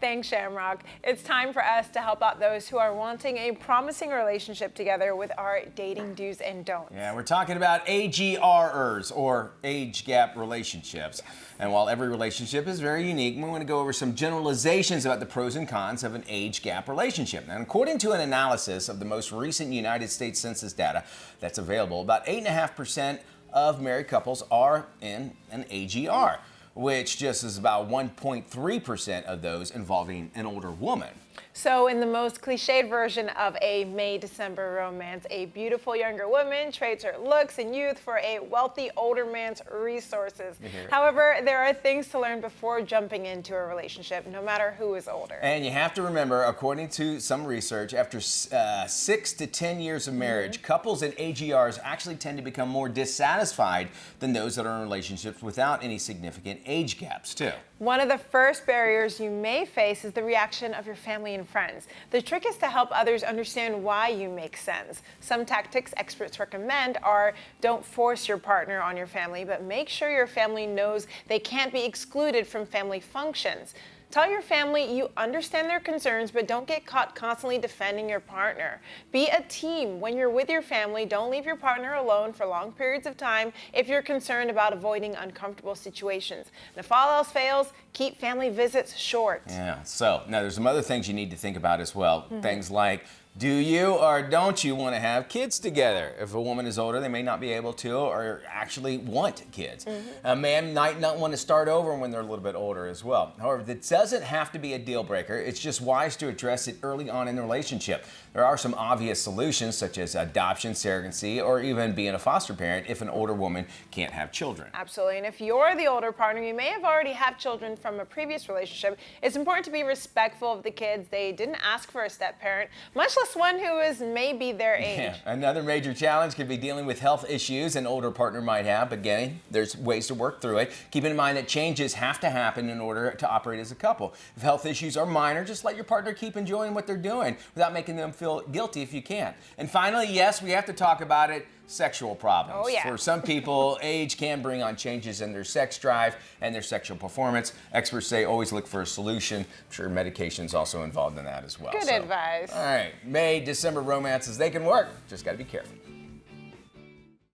Thanks, Shamroc. It's time for us to help out those who are wanting a promising relationship together with our dating do's and don'ts. Yeah, we're talking about AGRers, or age gap relationships. And while every relationship is very unique, we want to go over some generalizations about the pros and cons of an age gap relationship. And according to an analysis of the most recent United States Census data that's available, about 8.5% of married couples are in an AGR, which just is about 1.3% of those involving an older woman. So in the most cliched version of a May-December romance, a beautiful younger woman trades her looks and youth for a wealthy older man's resources. However, there are things to learn before jumping into a relationship, no matter who is older. And you have to remember, according to some research, after 6 to 10 years of marriage, couples in AGRs actually tend to become more dissatisfied than those that are in relationships without any significant age gaps, too. One of the first barriers you may face is the reaction of your family and friends. The trick is to help others understand why you make sense. Some tactics experts recommend are: don't force your partner on your family, but make sure your family knows they can't be excluded from family functions. Tell your family you understand their concerns, but don't get caught constantly defending your partner. Be a team. When you're with your family, don't leave your partner alone for long periods of time if you're concerned about avoiding uncomfortable situations. And if all else fails, keep family visits short. Yeah, so now there's some other things you need to think about as well. Things like, do you or don't you want to have kids together? If a woman is older, they may not be able to or actually want kids. A man might not want to start over when they're a little bit older as well. However, that doesn't have to be a deal breaker. It's just wise to address it early on in the relationship. There are some obvious solutions, such as adoption, surrogacy, or even being a foster parent if an older woman can't have children. Absolutely. And if you're the older partner, you may have already had children from a previous relationship. It's important to be respectful of the kids. They didn't ask for a step parent, much less one who is maybe their age. Yeah. Another major challenge could be dealing with health issues an older partner might have. Again, there's ways to work through it. Keeping in mind that changes have to happen in order to operate as a couple. If health issues are minor, just let your partner keep enjoying what they're doing without making them feel guilty if you can. And finally, yes, we have to talk about it. Sexual problems. Oh, yeah. For some people, age can bring on changes in their sex drive and their sexual performance. Experts say always look for a solution. I'm sure medication's also involved in that as well. Good advice. All right, May, December romances, they can work. Just got to be careful.